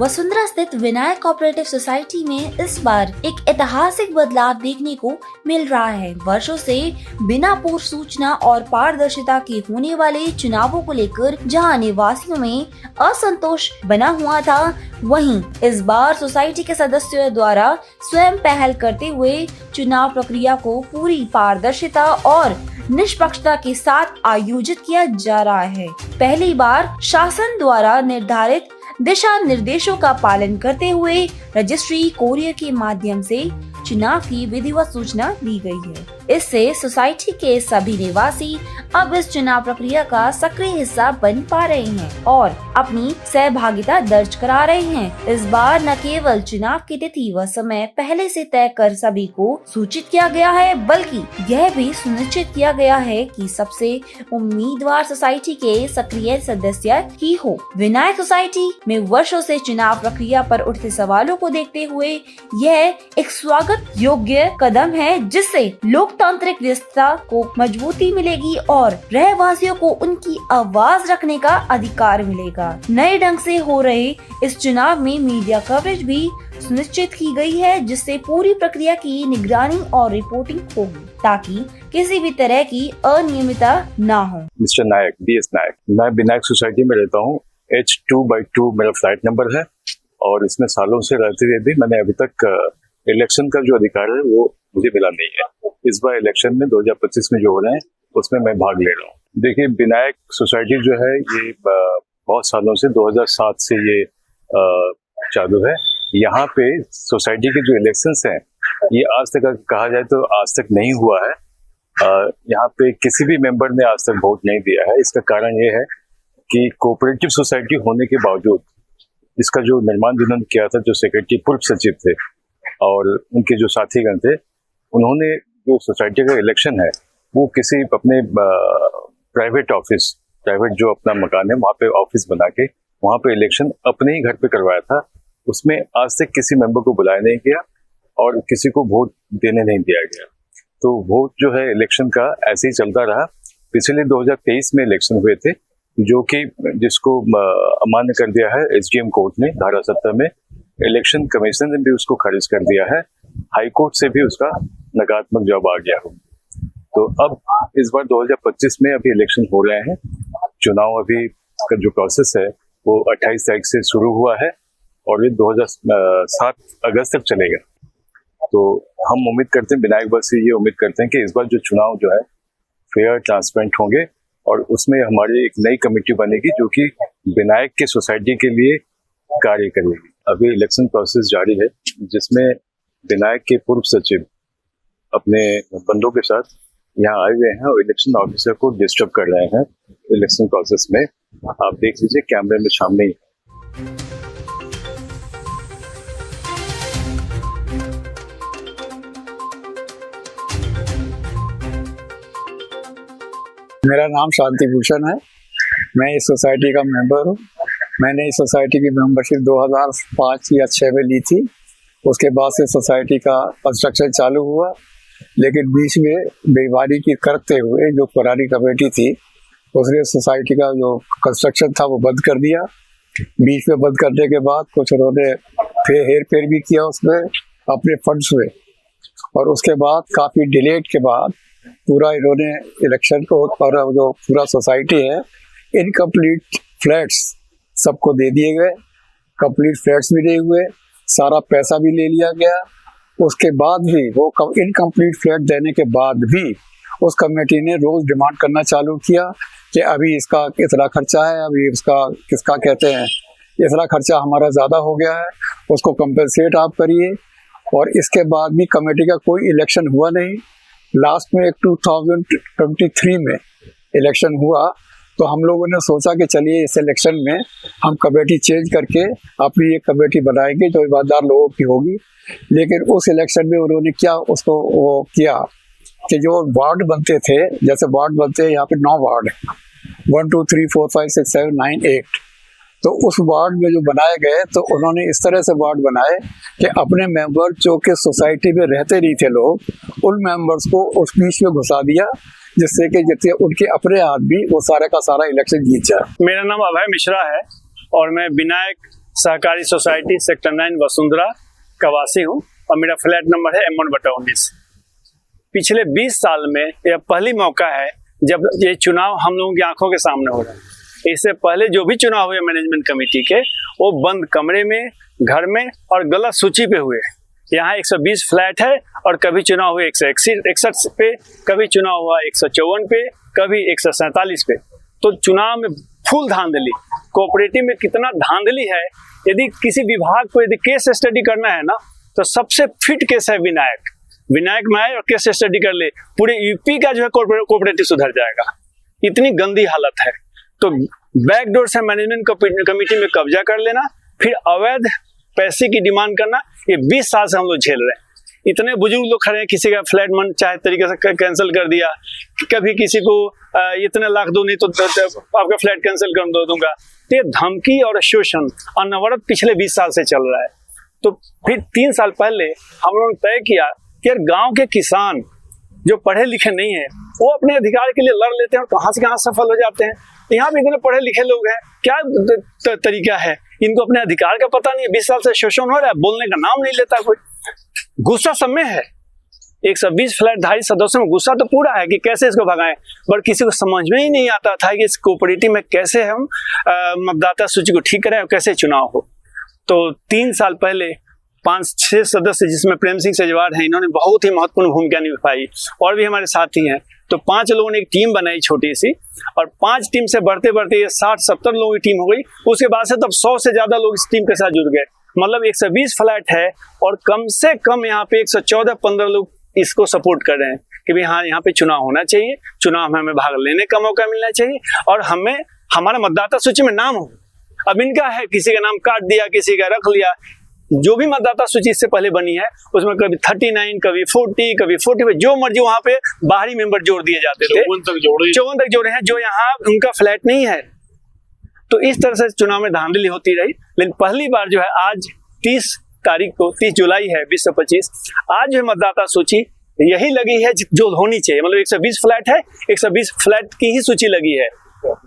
वसुंधरा स्थित Vinayak cooperative society में इस बार एक ऐतिहासिक बदलाव देखने को मिल रहा है। वर्षों से बिना पूर्व सूचना और पारदर्शिता के होने वाले चुनावों को लेकर जहां निवासियों में असंतोष बना हुआ था, वहीं इस बार सोसाइटी के सदस्यों द्वारा स्वयं पहल करते हुए चुनाव प्रक्रिया को पूरी पारदर्शिता और निष्पक्षता के साथ आयोजित किया जा रहा है। पहली बार शासन द्वारा निर्धारित दिशा निर्देशों का पालन करते हुए रजिस्ट्री कोरियर के माध्यम से चुनाव की विधिवत सूचना दी गई है। इससे सोसाइटी के सभी निवासी अब इस चुनाव प्रक्रिया का सक्रिय हिस्सा बन पा रहे हैं और अपनी सहभागिता दर्ज करा रहे हैं। इस बार न केवल चुनाव की तिथि व समय पहले से तय कर सभी को सूचित किया गया है, बल्कि यह भी सुनिश्चित किया गया है कि सबसे उम्मीदवार सोसाइटी के सक्रिय सदस्य ही हो। विनायक सोसाइटी में वर्षों से चुनाव प्रक्रिया पर उठते सवालों को देखते हुए यह एक स्वागत योग्य कदम है, जिससे लोकतांत्रिक व्यवस्था को मजबूती मिलेगी और रहवासियों को उनकी आवाज रखने का अधिकार मिलेगा। नए ढंग से हो रहे इस चुनाव में मीडिया कवरेज भी सुनिश्चित की गई है, जिससे पूरी प्रक्रिया की निगरानी और रिपोर्टिंग होगी ताकि किसी भी तरह की अनियमितता न हो। मिस्टर नायक, DS नायक, मैं विनायक सोसाइटी में रहता हूँ। H2/2 मेरा फ्लैट नंबर है और इसमें सालों से रहते हुए भी मैंने अभी तक इलेक्शन का जो अधिकार है वो मुझे मिला नहीं है। इस बार इलेक्शन में 2025 में जो हो रहे हैं उसमें मैं भाग ले रहा हूँ। देखिए, विनायक सोसाइटी जो है ये बहुत सालों से 2007 से ये चालू है। यहाँ पे सोसाइटी के जो इलेक्शंस हैं ये आज तक कहा जाए तो आज तक नहीं हुआ है। यहाँ पे किसी भी मेंबर ने आज तक वोट नहीं दिया है। इसका कारण ये है कि कोऑपरेटिव सोसाइटी होने के बावजूद इसका जो निर्माण जिन्होंने किया था, जो सेक्रेटरी पूर्व सचिव थे और उनके जो साथीगण थे, उन्होंने जो सोसाइटी का इलेक्शन है वो किसी अपने प्राइवेट जो अपना मकान है वहाँ पे ऑफिस बना के वहाँ पे इलेक्शन अपने ही घर पे करवाया था। उसमें आज तक किसी मेंबर को बुलाया नहीं गया और किसी को वोट देने नहीं दिया गया। तो वोट जो है इलेक्शन का ऐसे ही चलता रहा। पिछले 2023 में इलेक्शन हुए थे जो कि जिसको अमान्य कर दिया है SDM कोर्ट ने धारा 70 में। इलेक्शन कमीशन ने भी उसको खारिज कर दिया है। हाई कोर्ट से भी उसका नकारात्मक जवाब आ गया हो। तो अब इस बार 2025 में अभी इलेक्शन हो रहे हैं। चुनाव अभी का जो प्रोसेस है वो 28 तारीख से शुरू हुआ है और ये 7 अगस्त तक चलेगा। तो हम उम्मीद करते हैं, विनायक वासी ये उम्मीद करते हैं कि इस बार जो चुनाव जो है फेयर, ट्रांसपेरेंट होंगे और उसमें हमारी एक नई कमेटी बनेगी जो कि विनायक के सोसाइटी के लिए कार्य करेगी। अभी इलेक्शन प्रोसेस जारी है जिसमें विनायक के पूर्व सचिव अपने बंदों के साथ यहाँ आए हुए हैं और इलेक्शन ऑफिसर को डिस्टर्ब कर रहे हैं इलेक्शन प्रोसेस में। आप देख लीजिए कैमरे में सामने ही। मेरा नाम शांति भूषण है। मैं इस सोसाइटी का मेंबर हूँ। मैंने इस सोसाइटी की मेंबरशिप 2005 या 6 में ली थी। उसके बाद से सोसाइटी का कंस्ट्रक्शन चालू हुआ, लेकिन बीच में बेईमानी की करते हुए जो पुरानी कमेटी थी उसने सोसाइटी का जो कंस्ट्रक्शन था वो बंद कर दिया। बीच में बंद करने के बाद कुछ उन्होंने हेर फेर भी किया उसमें अपने फंड्स में, और उसके बाद काफ़ी डिलेट के बाद पूरा इन्होंने इलेक्शन को और जो पूरा सोसाइटी है इनकम्प्लीट फ्लैट्स सबको दे दिए गए। कंप्लीट फ्लैट्स भी नहीं हुए, सारा पैसा भी ले लिया गया। उसके बाद भी वो इनकम्प्लीट फ्लैट देने के बाद भी उस कमेटी ने रोज डिमांड करना चालू किया कि अभी इसका इतना खर्चा है, अभी इसका किसका कहते हैं इतना खर्चा हमारा ज़्यादा हो गया है, उसको कंपेंसेट आप करिए। और इसके बाद भी कमेटी का कोई इलेक्शन हुआ नहीं। लास्ट में 2023 में इलेक्शन हुआ तो हम लोगों ने सोचा कि चलिए इस इलेक्शन में हम कमेटी चेंज करके अपनी एक कमेटी बनाएंगे जो ईमानदार लोगों की होगी। लेकिन उस इलेक्शन में उन्होंने क्या उसको वो किया कि जो वार्ड बनते थे, जैसे वार्ड बनते हैं यहाँ पे 9 वार्ड 1 2 3 4 5 6 7 9 8, तो उस वार्ड में जो बनाए गए तो उन्होंने इस तरह से वार्ड बनाए कि अपने मेंबर जो कि सोसाइटी में रहते नहीं थे लोग, उन मेंबर्स को उस बीच में घुसा दिया जिससे कि जितने उनके अपने आदमी वो सारे का सारा इलेक्शन जीत जाए। मेरा नाम अभय मिश्रा है और मैं विनायक सहकारी सोसाइटी सेक्टर 9 वसुंधरा का वासी हूँ और मेरा फ्लैट नंबर है M1/19। पिछले 20 साल में यह पहली मौका है जब ये चुनाव हम लोगों की आंखों के सामने हो रहा है। इससे पहले जो भी चुनाव हुए मैनेजमेंट कमेटी के, वो बंद कमरे में, घर में और गलत सूची पे हुए। यहाँ 120 फ्लैट है और कभी चुनाव हुए 161 पे, कभी चुनाव हुआ 154 पे, कभी 147 पे। तो चुनाव में फुल धांधली। कोऑपरेटिव में कितना धांधली है, यदि किसी विभाग को यदि केस स्टडी करना है ना, तो सबसे फिट केस है विनायक में आए और केस स्टडी कर ले, पूरे यूपी का जो है कोऑपरेटिव सुधर जाएगा। इतनी गंदी हालत है। तो बैकडोर से मैनेजमेंट कमेटी में कब्जा कर लेना, फिर अवैध पैसे की डिमांड करना, ये 20 साल से हम लोग झेल रहे हैं। इतने बुजुर्ग लोग खड़े हैं, किसी का फ्लैट मन चाहे तरीके से कैंसिल कर दिया, कभी किसी को इतने लाख दो नहीं तो आपका फ्लैट कैंसिल कर दूंगा। तो ये धमकी और शोषण अनवरत पिछले 20 साल से चल रहा है। तो फिर 3 साल पहले हम लोगों ने तय किया कि यार गांव के किसान जो पढ़े लिखे नहीं है, वो अपने अधिकार के लिए लड़ लेते हैं और कहां से कहां सफल हो जाते हैं। यहाँ भी इतने पढ़े लिखे लोग हैं, क्या तरीका है, इनको अपने अधिकार का पता नहीं है। 20 साल से शोषण हो रहा है, बोलने का नाम नहीं लेता कोई। गुस्सा सब में है। 120 फ्लैटधारी सदस्यों में गुस्सा तो पूरा है कि कैसे इसको भगाएं, पर किसी को समझ में ही नहीं आता था कि इस कोऑपरेटिव में कैसे हम मतदाता सूची को ठीक करें और कैसे चुनाव हो। तो 3 साल पहले 5-6 सदस्य, जिसमें प्रेम सिंह सेजवार हैं, इन्होंने बहुत ही महत्वपूर्ण भूमिका निभाई और भी हमारे साथी हैं। तो 5 लोगों ने एक टीम बनाई छोटी सी, और 5 टीम से बढ़ते बढ़ते ये 60-70 लोगों की टीम हो गई। उसके बाद से तब 100 से ज्यादा लोग इस टीम के साथ जुड़ गए। मतलब 120 फ्लैट है और कम से कम यहाँ पे 114-15 लोग इसको सपोर्ट कर रहे हैं कि भाई हाँ, यहाँ पे चुनाव होना चाहिए, चुनाव में हमें भाग लेने का मौका मिलना चाहिए और हमें हमारा मतदाता सूची में नाम हो। अब इनका है, किसी का नाम काट दिया, किसी का रख लिया। जो भी मतदाता सूची इससे पहले बनी है उसमें कभी 39, कभी 40, कभी 45, जो मर्जी वहां पे बाहरी मेंबर जोड़ दिए जाते थे। 54 तक जोड़े हैं जो यहाँ उनका फ्लैट नहीं है। तो इस तरह से चुनाव में धांधली होती रही। लेकिन पहली बार जो है आज 30 तारीख को, 30 जुलाई है 2025, आज जो है मतदाता सूची यही लगी है जो होनी चाहिए। मतलब 120 फ्लैट है, 120 फ्लैट की ही सूची लगी है।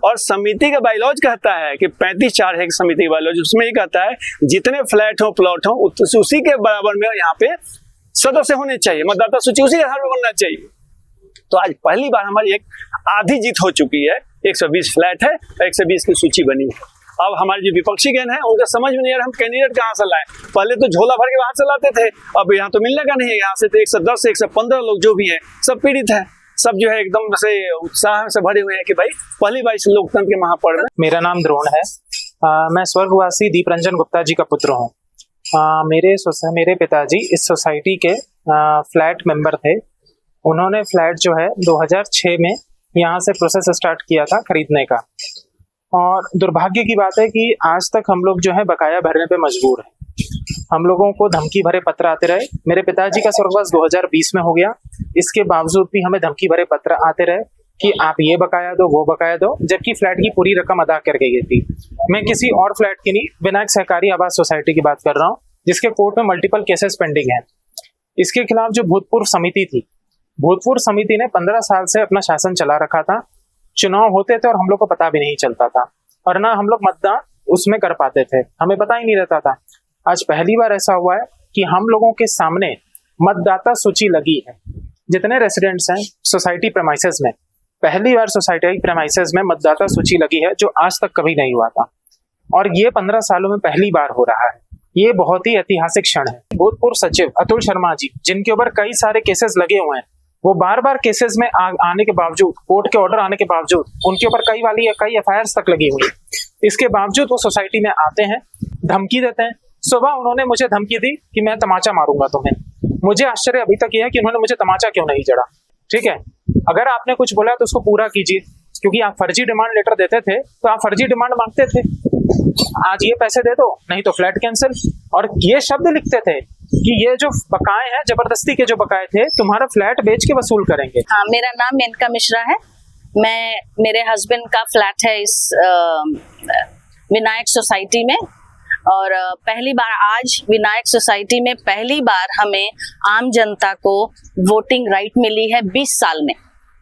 और समिति का बायलॉज कहता है कि 35(4) है समिति का बायलॉज, उसमें ये कहता है जितने फ्लैट हो, प्लॉट हो, उसी के बराबर में यहाँ पे सदस्य होने चाहिए, मतदाता सूची उसी के आधार पर बनना चाहिए। तो आज पहली बार हमारी एक आधी जीत हो चुकी है। 120 फ्लैट है, 120 की सूची बनी है। अब हमारे जो विपक्षी गण है उनका समझ में नहीं आ रहा हम कैंडिडेट कहाँ से लाएं। पहले तो झोला भर के बाहर से लाते थे, अब यहाँ तो मिलने का नहीं है। यहाँ से तो 110 से 115 लोग जो भी हैं सब पीड़ित हैं, सब जो है एकदम से उत्साह से भरे हुए हैं कि भाई पहली बार इस लोकतंत्र के महापर्व में। मेरा नाम द्रोण है। मैं स्वर्गवासी दीप रंजन गुप्ता जी का पुत्र हूँ। मेरे पिताजी इस सोसाइटी के फ्लैट मेंबर थे। उन्होंने फ्लैट जो है 2006 में यहाँ से प्रोसेस स्टार्ट किया था खरीदने का, और दुर्भाग्य की बात है कि आज तक हम लोग जो है बकाया भरने पे मजबूर हैं। हम लोगों को धमकी भरे पत्र आते रहे। मेरे पिताजी का स्वर्गवास 2020 में हो गया, इसके बावजूद भी हमें धमकी भरे पत्र आते रहे कि आप ये बकाया दो, वो बकाया दो, जबकि फ्लैट की पूरी रकम अदा करके गई थी। मैं किसी और फ्लैट की नहीं, विनायक सहकारी आवास सोसाइटी की बात कर रहा हूँ, जिसके कोर्ट में मल्टीपल केसेस पेंडिंग हैं। इसके खिलाफ जो भूतपूर्व समिति थी, भूतपूर्व समिति ने 15 साल से अपना शासन चला रखा था। चुनाव होते थे और हम लोग को पता भी नहीं चलता था, और ना हम लोग मतदान उसमें कर पाते थे, हमें पता ही नहीं रहता था। आज पहली बार ऐसा हुआ है कि हम लोगों के सामने मतदाता सूची लगी है। जितने रेसिडेंट्स हैं सोसाइटी प्रेमाइसेस में, पहली बार सोसाइटी प्रेमाइसेस में मतदाता सूची लगी है, जो आज तक कभी नहीं हुआ था, और ये 15 सालों में पहली बार हो रहा है। ये बहुत ही ऐतिहासिक क्षण है। भूतपूर्व सचिव अतुल शर्मा जी, जिनके ऊपर कई सारे केसेस लगे हुए हैं, वो बार बार केसेस में आने के बावजूद, कोर्ट के ऑर्डर आने के बावजूद, उनके ऊपर कई एफआईआर तक लगी हुई है। इसके बावजूद वो सोसाइटी में आते हैं, धमकी देते हैं। सुबह उन्होंने मुझे धमकी दी कि मैं तमाचा मारूंगा तुम्हें। मुझे आश्चर्य अभी तक यह है कि उन्होंने मुझे तमाचा क्यों नहीं जड़ा। ठीक है, अगर आपने कुछ बोला तो उसको पूरा कीजिए, क्योंकि आप फर्जी डिमांड लेटर देते थे तो आप फर्जी डिमांड मांगते थे। आज ये पैसे दे दो, नहीं तो फ्लैट कैंसिल, और ये शब्द लिखते थे कि ये जो बकाए हैं, जबरदस्ती के जो बकाए थे, तुम्हारा फ्लैट बेच के वसूल करेंगे। हाँ, मेरा नाम मेनका मिश्रा है। मेरे हस्बैंड का फ्लैट है इस विनायक सोसाइटी में, और पहली बार आज विनायक सोसाइटी में पहली बार हमें आम जनता को वोटिंग राइट मिली है 20 साल में।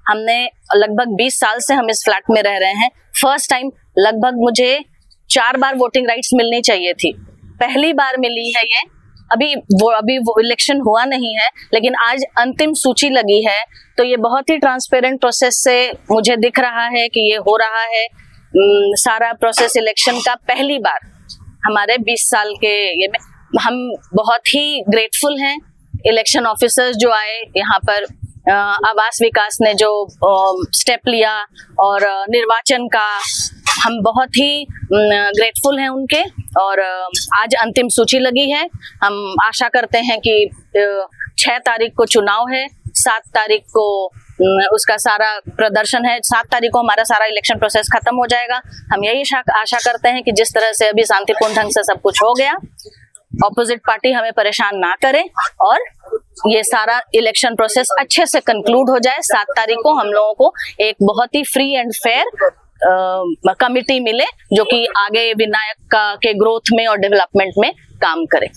हमने लगभग 20 साल से हम इस फ्लैट में रह रहे हैं। फर्स्ट टाइम लगभग मुझे 4 बार वोटिंग राइट्स मिलनी चाहिए थी, पहली बार मिली है ये। अभी वो इलेक्शन हुआ नहीं है, लेकिन आज अंतिम सूची लगी है, तो ये बहुत ही ट्रांसपेरेंट प्रोसेस से मुझे दिख रहा है कि ये हो रहा है। सारा प्रोसेस इलेक्शन का पहली बार हमारे 20 साल के ये में हम बहुत ही ग्रेटफुल हैं। इलेक्शन ऑफिसर्स जो आए यहाँ पर, आवास विकास ने जो स्टेप लिया और निर्वाचन का, हम बहुत ही ग्रेटफुल हैं उनके। और आज अंतिम सूची लगी है। हम आशा करते हैं कि 6 तारीख को चुनाव है, 7 तारीख को उसका सारा प्रदर्शन है, 7 तारीख को हमारा सारा इलेक्शन प्रोसेस खत्म हो जाएगा। हम यही आशा करते हैं कि जिस तरह से अभी शांतिपूर्ण ढंग से सब कुछ हो गया, ऑपोजिट पार्टी हमें परेशान ना करे और ये सारा इलेक्शन प्रोसेस अच्छे से कंक्लूड हो जाए। 7 तारीख को हम लोगों को एक बहुत ही फ्री एंड फेयर कमिटी मिले, जो कि आगे विनायक के ग्रोथ में और डेवलपमेंट में काम करे।